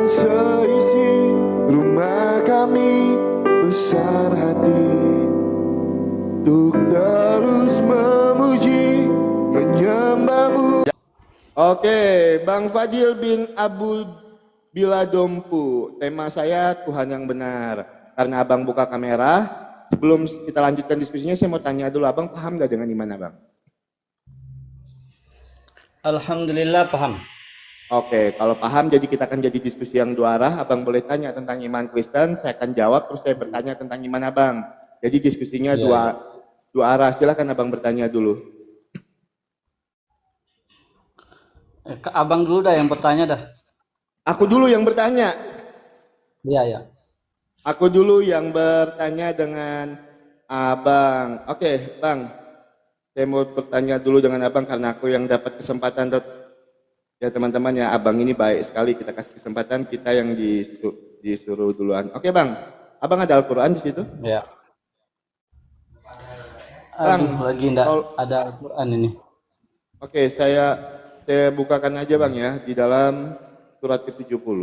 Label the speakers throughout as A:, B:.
A: seisi rumah kami besar hati untuk terus memuji menyembahmu.
B: Oke, Bang Fadil bin Abu Biladompu. Tema saya Tuhan yang benar. Karena Abang buka kamera, sebelum kita lanjutkan diskusinya, saya mau tanya dulu, Abang paham gak dengan iman Abang?
C: Alhamdulillah paham.
B: Oke, kalau paham jadi kita akan jadi diskusi yang dua arah. Abang boleh tanya tentang iman Kristen, saya akan jawab, terus saya bertanya tentang iman Abang. Jadi diskusinya dua arah. Silakan Abang bertanya dulu.
C: Abang dulu dah yang bertanya dah.
B: Aku dulu yang bertanya.
C: Iya, ya.
B: Aku dulu yang bertanya dengan Abang. Oke, Bang. Saya mau bertanya dulu dengan Abang karena aku yang dapat kesempatan. Ya teman-teman ya, Abang ini baik sekali, kita kasih kesempatan, kita yang disuruh duluan. Oke Bang, Abang ada Al-Quran di situ?
C: Ya.
B: Bang,
C: lagi enggak ada Al-Quran ini.
B: Oke, saya bukakan aja Bang ya, di dalam surat ke-70,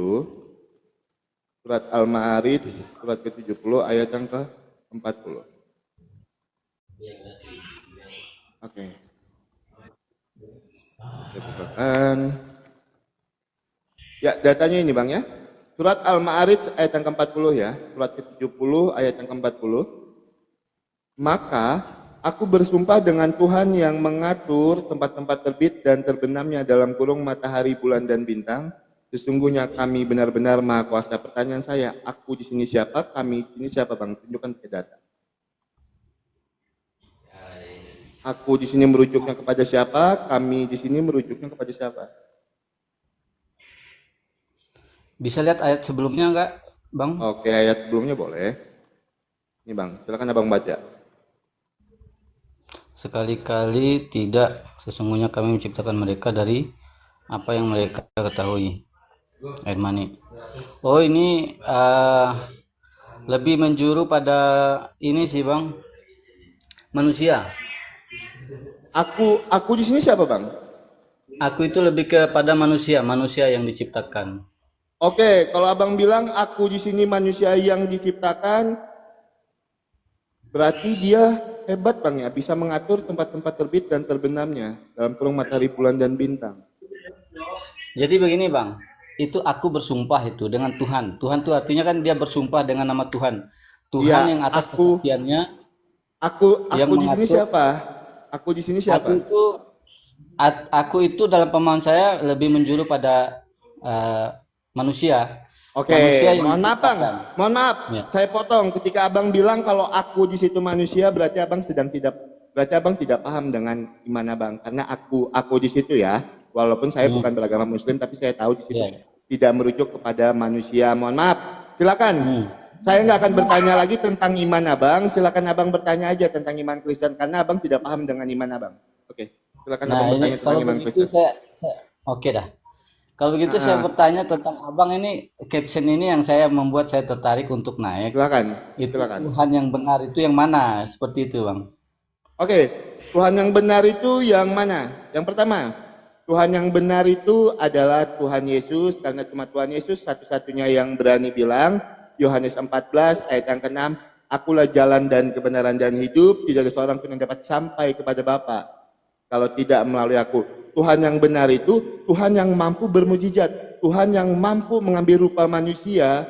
B: surat Al-Ma'arij, surat ke-70 ayat yang ke-40. Oke. Saya bukakan. Ya, datanya ini Bang ya. Surat Al-Ma'arij ayat yang ke-40 ya. Surat ke-70 ayat yang ke-40. Maka aku bersumpah dengan Tuhan yang mengatur tempat-tempat terbit dan terbenamnya dalam kurung matahari, bulan dan bintang. Sesungguhnya kami benar-benar Maha Kuasa. Pertanyaan saya, aku di sini siapa? Kami di sini siapa Bang? Tunjukkan ke data. Aku di sini merujuknya kepada siapa? Kami di sini merujuknya kepada siapa?
C: Bisa lihat ayat sebelumnya enggak, Bang?
B: Oke, ayat sebelumnya boleh. Ini Bang, silakan Abang baca.
C: Sekali-kali tidak, sesungguhnya kami menciptakan mereka dari apa yang mereka ketahui. Ayat mani. Oh, ini lebih menjuru pada ini sih Bang. Manusia.
B: Aku di sini siapa Bang?
C: Aku itu lebih kepada manusia yang diciptakan.
B: Oke, kalau Abang bilang aku di sini manusia yang diciptakan, berarti dia hebat Bang ya, bisa mengatur tempat-tempat terbit dan terbenamnya dalam kurung matahari, bulan dan bintang.
C: Jadi begini Bang, itu aku bersumpah itu dengan Tuhan. Tuhan itu artinya kan dia bersumpah dengan nama Tuhan. Tuhan ya, yang atas kesaksiannya.
B: Aku di sini siapa? Aku di sini siapa?
C: Aku itu dalam pemahaman saya lebih menjuru pada manusia.
B: Oke, mohon maaf Bang, mohon maaf, ya. Saya potong. Ketika Abang bilang kalau aku di situ manusia, berarti Abang tidak paham dengan iman Abang. Karena aku di situ ya, walaupun saya bukan beragama Muslim, tapi saya tahu di situ tidak merujuk kepada manusia. Mohon maaf, silakan. Saya nggak akan bertanya lagi tentang iman Abang. Silakan Abang bertanya aja tentang iman Kristen karena Abang tidak paham dengan iman Abang. Oke, silakan Abang bertanya tentang iman Kristen.
C: Oke dah. Kalau begitu saya bertanya tentang Abang ini, caption ini yang saya membuat saya tertarik untuk naik.
B: Silakan.
C: Tuhan yang benar itu yang mana? Seperti itu Bang.
B: Oke, Tuhan yang benar itu yang mana? Yang pertama, Tuhan yang benar itu adalah Tuhan Yesus, karena cuma Tuhan Yesus satu-satunya yang berani bilang, Yohanes 14 ayat yang ke-6, akulah jalan dan kebenaran dan hidup, tidak ada seorang pun yang dapat sampai kepada Bapa kalau tidak melalui aku. Tuhan yang benar itu Tuhan yang mampu bermujizat, Tuhan yang mampu mengambil rupa manusia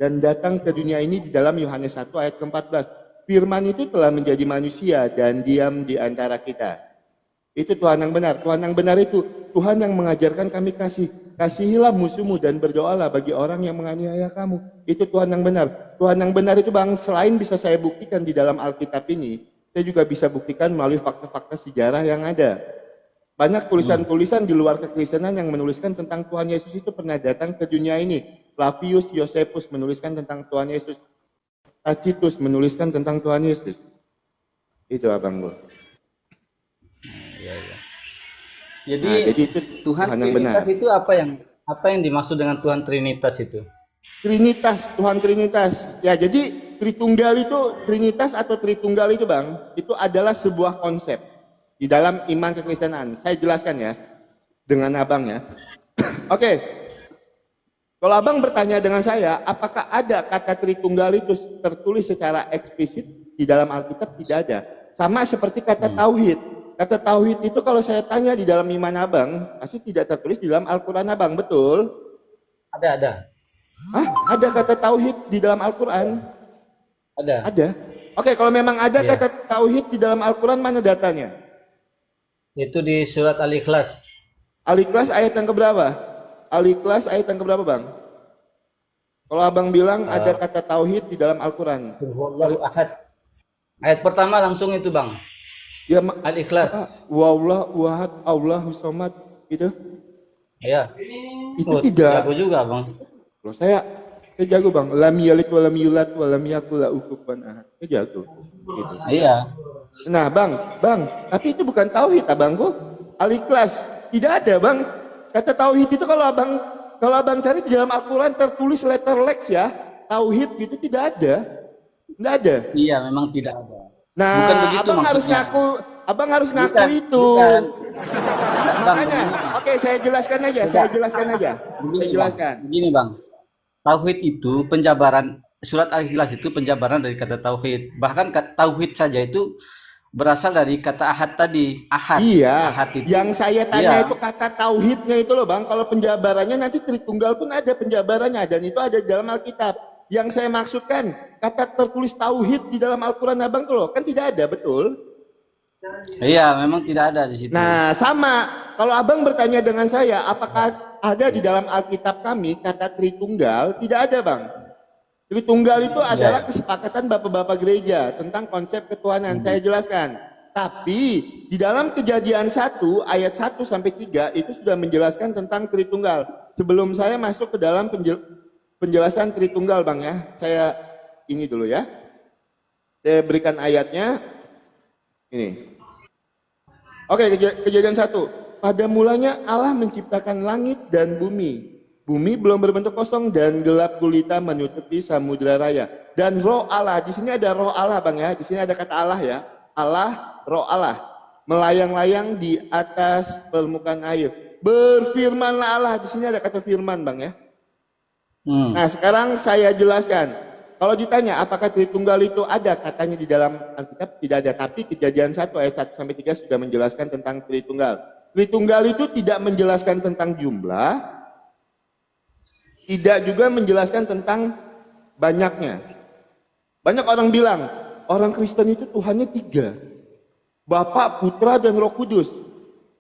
B: dan datang ke dunia ini di dalam Yohanes 1 ayat ke-14. Firman itu telah menjadi manusia dan diam di antara kita. Itu Tuhan yang benar. Tuhan yang benar itu Tuhan yang mengajarkan kami kasih. Kasihilah musuhmu dan berdoalah bagi orang yang menganiaya kamu. Itu Tuhan yang benar. Tuhan yang benar itu Bang, selain bisa saya buktikan di dalam Alkitab ini, saya juga bisa buktikan melalui fakta-fakta sejarah yang ada. Banyak tulisan-tulisan di luar kekristenan yang menuliskan tentang Tuhan Yesus itu pernah datang ke dunia ini. Flavius Josephus menuliskan tentang Tuhan Yesus. Tacitus menuliskan tentang Tuhan Yesus. Itu Abang Bu.
C: Jadi
B: itu
C: Tuhan Trinitas itu apa yang dimaksud dengan Tuhan Trinitas itu?
B: Trinitas, Tuhan Trinitas. Ya, jadi Tritunggal itu, Trinitas atau Tritunggal itu Bang, itu adalah sebuah konsep di dalam iman kekristenan. Saya jelaskan ya dengan Abang ya. Oke. Kalau abang bertanya dengan saya, apakah ada kata Tritunggal itu tertulis secara eksplisit di dalam Alkitab? Tidak ada. Sama seperti kata tauhid. Kata tauhid itu kalau saya tanya di dalam iman abang, pasti tidak tertulis di dalam Al-Quran abang, betul?
C: Ada.
B: Hah? Ada kata tauhid di dalam Al-Quran?
C: Ada.
B: Ada. Oke, kalau memang ada
C: Iya.
B: kata tauhid di dalam Al-Quran, mana datanya?
C: Itu di surat Al-Ikhlas.
B: Al-Ikhlas ayat yang keberapa? Al-Ikhlas ayat yang keberapa bang? Kalau abang bilang ada kata tauhid di dalam Al-Quran.
C: Allahu ahad. Ayat pertama langsung itu bang.
B: Ya,
C: Al-Ikhlas.
B: Wallahu ahad, Allahu somad, gitu.
C: Ya.
B: Itu tidak.
C: Jago juga bang.
B: Loh, saya jago bang. Lam yalid wa lam yulad wa lam yakul lahu kufuwan ahad. Saya jago. Gitu.
C: Iya.
B: Nah bang, tapi itu bukan tauhid abangku. Al-Ikhlas tidak ada bang. Kata tauhid itu kalau abang cari di dalam Al-Quran tertulis letter Lex ya, tauhid gitu tidak ada, nggak ada.
C: Iya, memang tidak ada.
B: Nah,
C: Bukan begitu
B: abang harus
C: maksudnya.
B: ngaku,
C: Bukan,
B: itu.
C: bukan.
B: Makanya,
C: Bang,
B: oke saya jelaskan aja,
C: Begini bang. Tauhid itu penjabaran, surat Al-Ikhlas itu penjabaran dari kata tauhid. Bahkan kata tauhid saja itu berasal dari kata ahad tadi. Ahad.
B: Iya,
C: Ahad itu.
B: yang saya tanya
C: Iya.
B: itu kata tauhidnya itu loh bang. Kalau penjabarannya nanti Tritunggal pun ada penjabarannya dan itu ada di dalam Alkitab. Yang saya maksudkan kata tertulis tauhid di dalam Al-Quran abang tuh loh, kan tidak ada, betul?
C: Iya, memang tidak ada di situ.
B: Nah sama, kalau abang bertanya dengan saya, apakah ada di dalam Alkitab kami kata Tritunggal? Tidak ada bang. Tritunggal itu adalah kesepakatan bapak-bapak gereja tentang konsep ketuhanan. Saya jelaskan. Tapi di dalam Kejadian 1 ayat 1 sampai 3 itu sudah menjelaskan tentang Tritunggal. Sebelum saya masuk ke dalam penjelasan Tritunggal bang ya, saya ini dulu ya. Saya berikan ayatnya. Ini. Oke, Kejadian 1. Pada mulanya Allah menciptakan langit dan bumi. Bumi belum berbentuk kosong dan gelap gulita menutupi samudera raya. Dan roh Allah, di sini ada roh Allah bang ya, di sini ada kata Allah ya. Allah, roh Allah, melayang-layang di atas permukaan air. Berfirmanlah Allah, di sini ada kata firman bang ya. Nah sekarang saya jelaskan. Kalau ditanya apakah Tritunggal itu ada katanya di dalam Alkitab, tidak ada. Tapi Kejadian 1 ayat 1 sampai 3 sudah menjelaskan tentang Tritunggal. Tritunggal itu tidak menjelaskan tentang jumlah, tidak juga menjelaskan tentang banyaknya. Banyak orang bilang, orang Kristen itu Tuhannya 3. Bapa, Putra, dan Roh Kudus.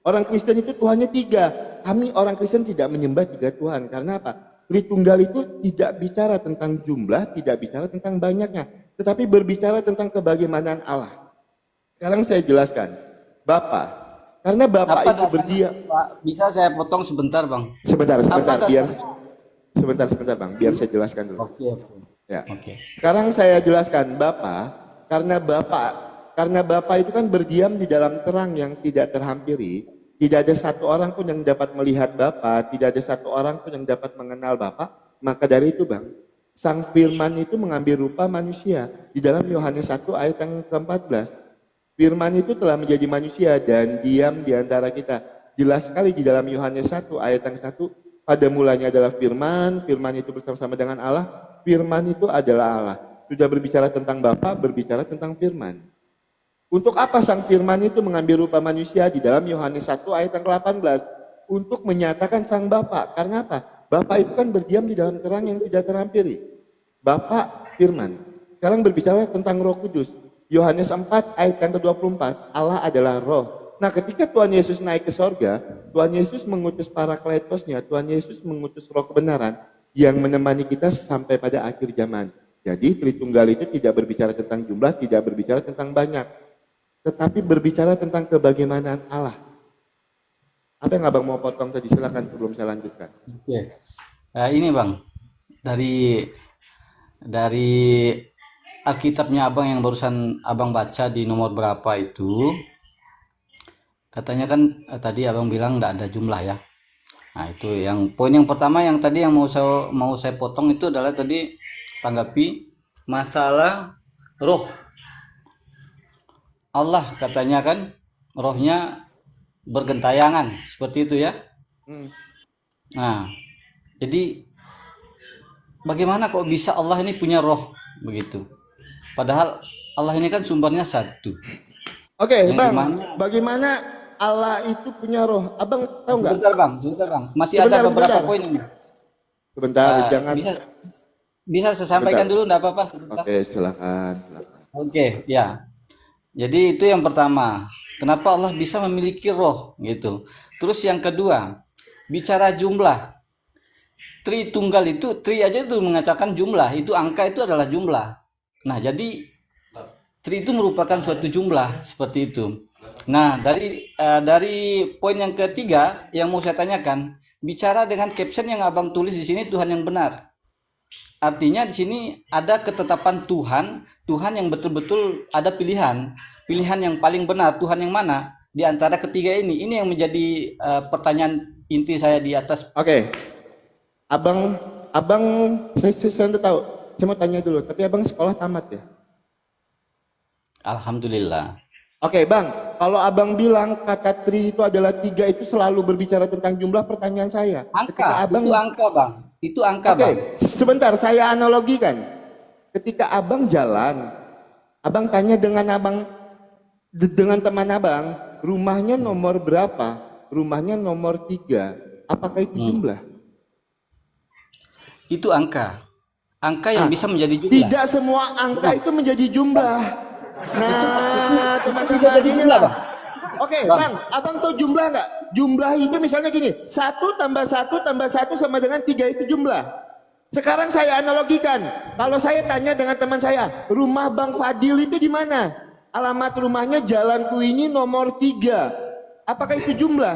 B: Orang Kristen itu Tuhannya 3. Kami orang Kristen tidak menyembah 3 Tuhan. Karena apa? Tritunggal itu tidak bicara tentang jumlah, tidak bicara tentang banyaknya. Tetapi berbicara tentang kebagaimanaan Allah. Sekarang saya jelaskan. Bapa. Karena Bapa itu berdiam.
C: Pak, bisa saya potong sebentar bang?
B: Sebentar,
C: Apa
B: biar
C: dasarnya?
B: sebentar bang, biar saya jelaskan dulu.
C: Oke.
B: Ya.
C: Oke.
B: Sekarang saya jelaskan Bapa, karena Bapa itu kan berdiam di dalam terang yang tidak terhampiri. Tidak ada satu orang pun yang dapat melihat Bapa, tidak ada satu orang pun yang dapat mengenal Bapa. Maka dari itu bang, Sang Firman itu mengambil rupa manusia. Di dalam Yohanes 1 ayat yang ke-14. Firman itu telah menjadi manusia dan diam di antara kita. Jelas sekali di dalam Yohanes 1 ayat yang 1. Pada mulanya adalah Firman, Firman itu bersama-sama dengan Allah, Firman itu adalah Allah. Sudah berbicara tentang Bapa, berbicara tentang Firman. Untuk apa Sang Firman itu mengambil rupa manusia di dalam Yohanes 1 ayat yang ke-18? Untuk menyatakan Sang Bapa. Karena apa? Bapa itu kan berdiam di dalam terang yang tidak terhampiri. Bapa, Firman. Sekarang berbicara tentang Roh Kudus. Yohanes 4 ayat yang ke-24, Allah adalah Roh. Nah ketika Tuhan Yesus naik ke sorga, Tuhan Yesus mengutus Parakletosnya, Tuhan Yesus mengutus Roh kebenaran yang menemani kita sampai pada akhir zaman. Jadi Tritunggal itu tidak berbicara tentang jumlah, tidak berbicara tentang banyak, tetapi berbicara tentang kebagaimanaan Allah. Apa yang abang mau potong tadi? Silakan sebelum saya lanjutkan.
C: Oke. Ini bang, dari Alkitabnya abang yang barusan abang baca di nomor berapa itu, katanya kan tadi abang bilang nggak ada jumlah ya. Nah itu yang poin yang pertama yang tadi yang mau saya potong itu adalah tadi tanggapi masalah roh. Allah katanya kan rohnya bergentayangan seperti itu ya. Nah jadi bagaimana kok bisa Allah ini punya roh begitu? Padahal Allah ini kan sumbernya satu.
B: Oke,
C: Yang
B: Bang,
C: dimana-
B: bagaimana Allah itu punya roh? Abang tahu nggak?
C: Sebentar bang. Masih
B: Sebentar,
C: ada beberapa
B: sebentar.
C: poin ini.
B: Sebentar, jangan.
C: Bisa saya sampaikan
B: Sebentar.
C: dulu, enggak apa-apa. Sebentar.
B: Oke, silakan.
C: Oke, ya. Jadi itu yang pertama. Kenapa Allah bisa memiliki roh gitu. Terus yang kedua, bicara jumlah. Tritunggal itu, tri aja itu mengatakan jumlah, itu angka itu adalah jumlah. Nah, jadi tri itu merupakan suatu jumlah seperti itu. Nah, dari poin yang ketiga yang mau saya tanyakan, bicara dengan caption yang Abang tulis di sini Tuhan yang benar. Artinya di sini ada ketetapan Tuhan yang betul-betul ada pilihan yang paling benar. Tuhan yang mana di antara ketiga ini? Ini yang menjadi pertanyaan inti saya di atas.
B: Oke, abang, saya tahu. Saya mau tanya dulu, tapi abang sekolah tamat ya?
C: Alhamdulillah.
B: Oke, Bang, kalau abang bilang kata tri itu adalah 3 itu selalu berbicara tentang jumlah, pertanyaan saya.
C: Angka, itu angka bang. Itu angka
B: Oke,
C: bang.
B: sebentar saya analogikan. Ketika abang jalan, abang tanya dengan teman abang, rumahnya nomor berapa? Rumahnya nomor 3. Apakah itu jumlah?
C: Itu angka. Angka yang bisa menjadi jumlah.
B: Tidak semua angka itu menjadi jumlah. Nah, teman-teman
C: bisa jadi
B: ini
C: jumlah,
B: lah.
C: Bang.
B: Oke, Bang, abang tahu jumlah nggak? Jumlah itu misalnya gini, 1 tambah 1 tambah 1 sama dengan 3 itu jumlah. Sekarang saya analogikan, kalau saya tanya dengan teman saya, rumah Bang Fadil itu di mana? Alamat rumahnya Jalan Kuini nomor 3. Apakah itu jumlah?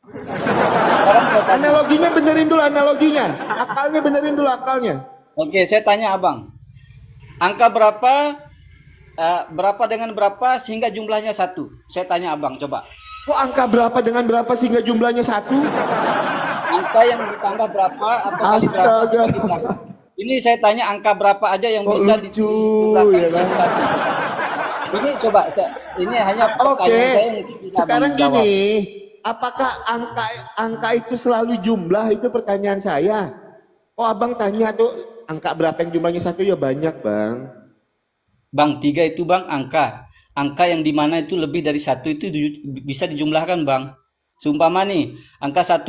C: Sekarang saya tanya.
B: Analoginya benerin dulu analoginya. Akalnya benerin dulu akalnya.
C: Oke, saya tanya abang. Angka berapa dengan berapa sehingga jumlahnya 1? Saya tanya abang, coba.
B: Kok angka berapa dengan berapa sehingga jumlahnya 1?
C: Angka yang ditambah berapa atau kali berapa?
B: Astaga.
C: Ini saya tanya angka berapa aja yang
B: Kok
C: bisa
B: lucu,
C: dijumlahkan
B: ya kan?
C: jadi 1. Ini coba, ini hanya pertanyaan
B: Oke,
C: saya yang bisa
B: sekarang
C: abang jawab.
B: gini, apakah angka itu selalu jumlah? Itu pertanyaan saya. Oh, abang tanya tuh angka berapa yang jumlahnya 1? Ya banyak, Bang.
C: Bang, 3 itu bang angka. Angka yang dimana itu lebih dari 1 itu bisa dijumlahkan bang. Seumpama nih, angka 1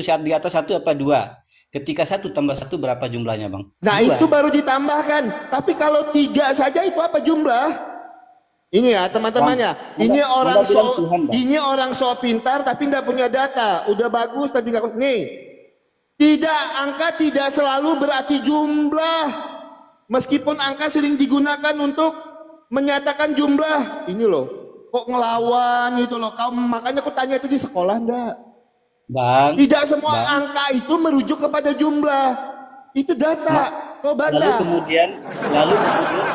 C: saat di atas 1 apa 2? Ketika 1 tambah 1 berapa jumlahnya bang?
B: Nah
C: 2.
B: itu baru ditambahkan. Tapi kalau 3 saja itu apa jumlah? Ini ya teman-temannya.
C: Bang, Anda bilang Tuhan, Bang.
B: Ini orang so pintar tapi nggak punya data. Udah bagus tadi nggak. Nih, angka tidak selalu berarti jumlah. Meskipun angka sering digunakan untuk menyatakan jumlah. Ini loh, kok ngelawan gitu loh. Makanya aku tanya itu di sekolah enggak?
C: Bang.
B: Tidak semua angka itu merujuk kepada jumlah. Itu data. Kau
C: Lalu
B: bantah.
C: kemudian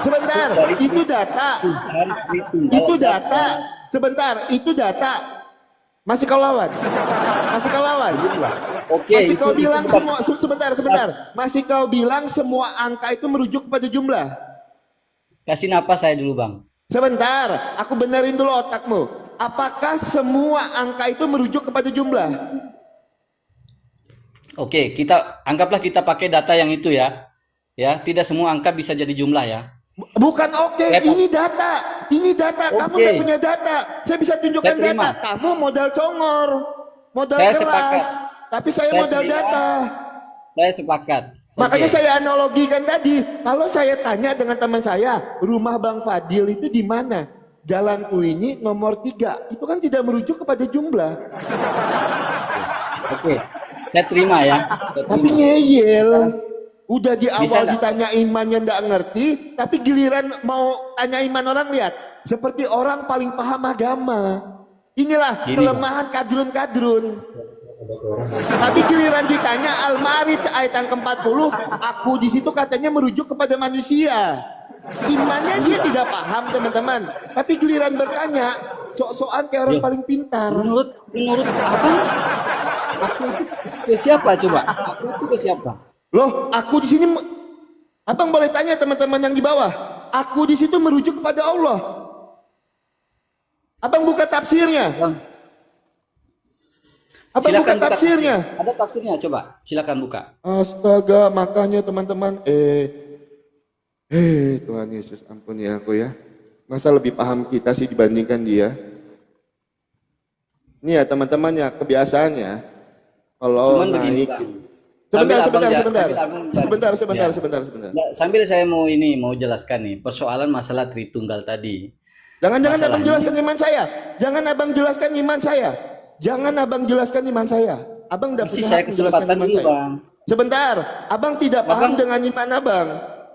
B: Sebentar, itu data.
C: Tuhan Tritunggal.
B: Itu data. Sebentar, itu data. Masih kau lawan? Masih kau lawan?
C: Oke,
B: Masih kau
C: itu
B: bilang
C: bukan-
B: semua sebentar. Masih kau bilang semua angka itu merujuk kepada jumlah.
C: Kasih napas saya dulu bang.
B: Sebentar, aku benerin dulu otakmu. Apakah semua angka itu merujuk kepada jumlah?
C: Oke, anggaplah kita pakai data yang itu ya. Ya, tidak semua angka bisa jadi jumlah ya.
B: Bukan oke,
C: Saya-
B: ini data. Ini data, kamu
C: Oke.
B: nggak punya data. Saya bisa tunjukkan
C: Saya terima.
B: data. Kamu modal congor, modal
C: Saya
B: keras.
C: sepakat.
B: Tapi saya
C: Saya
B: modal
C: terima.
B: data.
C: Saya sepakat.
B: Makanya
C: Oke.
B: saya analogikan tadi. Kalau saya tanya dengan teman saya, rumah Bang Fadil itu di mana? Jalan Kuini nomor 3. Itu kan tidak merujuk kepada jumlah.
C: Oke, saya terima ya. Saya
B: Tapi
C: terima.
B: ngeyel. Udah di
C: Bisa
B: awal
C: nggak?
B: ditanya imannya nggak ngerti, tapi giliran mau tanya iman orang lihat. Seperti orang paling paham agama. Inilah
C: Gini,
B: kelemahan kadrun-kadrun. Tapi giliran ditanya Al-Ma'arij ayat yang ke-40, aku di situ katanya merujuk kepada manusia. Imannya dia tidak paham teman-teman. Tapi giliran bertanya, sok-sokan kayak orang
C: Ya.
B: paling pintar.
C: menurut abang, aku itu ke siapa coba? Aku itu ke siapa?
B: Loh, aku di sini, abang boleh tanya teman-teman yang di bawah. Aku di situ merujuk kepada Allah. Abang buka tafsirnya.
C: Bang.
B: Abang buka
C: Silakan buka
B: tafsirnya.
C: tafsir. Ada tafsirnya, coba. Silakan buka.
B: Astaga, makanya teman-teman, Tuhan Yesus ampuni aku ya. Masa lebih paham kita sih dibandingkan dia? Ini ya teman-teman ya, kebiasaannya. Kalau
C: Cuman begini,
B: naik,
C: Bang.
B: sebentar,
C: Sambil abang
B: sebentar.
C: Ya.
B: Sebentar.
C: Nah, sambil saya mau jelaskan nih persoalan masalah Tritunggal tadi.
B: Jangan abang
C: Masalahnya-
B: jelaskan iman saya. Jangan abang jelaskan iman saya. Jangan abang jelaskan iman saya. Abang udah
C: Kasih
B: punya
C: saya
B: hak menjelaskan
C: kesempatan
B: iman
C: dulu,
B: saya.
C: Bang.
B: Sebentar, abang tidak paham
C: Abang-
B: dengan iman abang.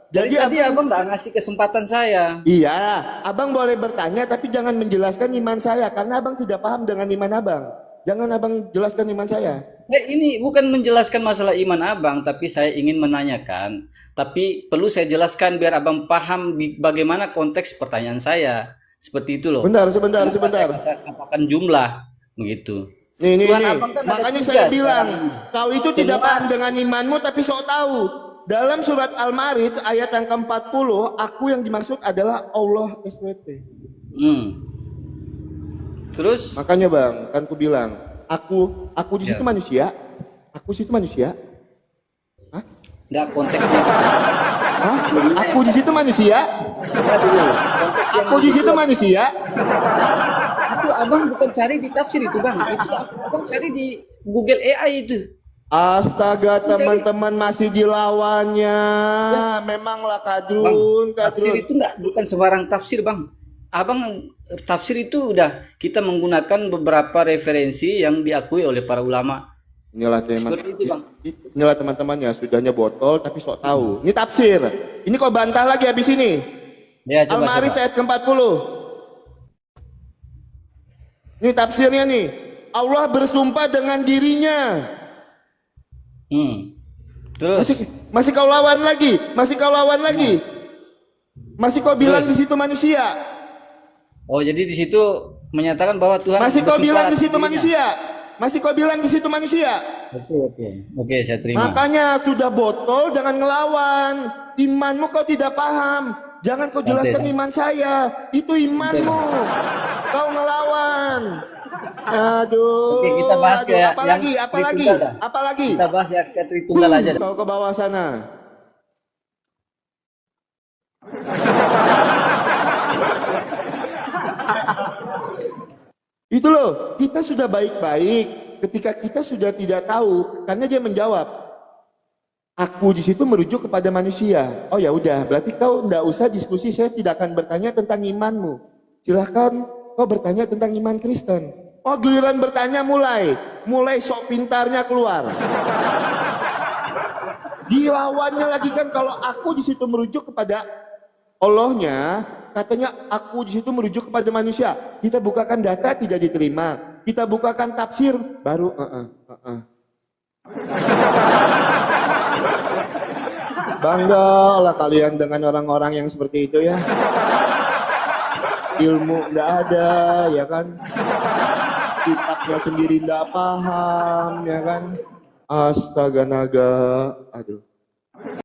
C: Jadi tadi abang nggak ngasih kesempatan saya.
B: Iya, abang boleh bertanya tapi jangan menjelaskan iman saya karena abang tidak paham dengan iman abang. Jangan abang jelaskan iman saya.
C: Ini bukan menjelaskan masalah iman abang, tapi saya ingin menanyakan. Tapi perlu saya jelaskan biar abang paham bagaimana konteks pertanyaan saya. Seperti itu loh.
B: Sebentar.
C: Saya katakan jumlah begitu.
B: Nih.
C: Tuhan abang kan ada
B: Makanya
C: tiga
B: saya bilang,
C: sekarang.
B: kau itu tidak
C: Semua-
B: paham dengan imanmu tapi sok tahu. Dalam surat Al-Ma'arij ayat yang ke-40, aku yang dimaksud adalah Allah SWT.
C: Terus?
B: Makanya bang, kan ku bilang, aku di situ manusia. Aku situ manusia. Hah?
C: Enggak, konteksnya di sini.
B: Hah? Aku di situ manusia.
C: Enggak dulu. Konteks yang
B: Aku di situ manusia.
C: Itu abang bukan cari di tafsir itu, Bang. Itu abang cari di Google AI itu.
B: Astaga teman-teman masih dilawannya. Memanglah kadrun.
C: Tafsir itu bukan sembarang tafsir, Bang. Abang tafsir itu udah kita menggunakan beberapa referensi yang diakui oleh para ulama.
B: Inilah
C: Seperti itu, Bang.
B: Inilah teman-temannya, sudahnya botol tapi sok tahu. Ini tafsir. Ini kok bantah lagi habis ini.
C: Ya, coba.
B: Al-Ma'arij ayat ke-40. Ini tafsirnya nih. Allah bersumpah dengan dirinya.
C: Terus
B: Masih kau lawan lagi. Masih kau bilang
C: Terus?
B: di situ manusia.
C: oh, jadi di situ menyatakan bahwa Tuhan
B: Masih kau
C: bersumpah
B: bilang di
C: atas
B: situ
C: dirinya.
B: manusia. Masih kau bilang di situ manusia.
C: Oke, saya terima.
B: Makanya sudah botol jangan ngelawan. Imanmu kau tidak paham. Jangan kau jelaskan iman saya. Itu imanmu. Kau ngelawan. Aduh.
C: Oke, kita bahas
B: aduh,
C: ke yang Tritunggal dah.
B: Apa lagi?
C: Kita bahas ya ke Tritunggal aja.
B: Kau ke bawah sana. Itu loh, kita sudah baik-baik ketika kita sudah tidak tahu karena dia menjawab. Aku di situ merujuk kepada manusia. Oh ya udah, berarti kau tidak usah diskusi, saya tidak akan bertanya tentang imanmu. Silahkan kau bertanya tentang iman Kristen. Oh giliran bertanya mulai sok pintarnya keluar. Dilawannya lagi kan kalau aku di situ merujuk kepada Allahnya, katanya aku di situ merujuk kepada manusia. Kita bukakan data tidak diterima. Kita bukakan tafsir baru Bangga lah kalian dengan orang-orang yang seperti itu ya. Ilmu enggak ada ya kan. Kitabnya sendiri enggak paham ya kan. Astaga naga. Aduh.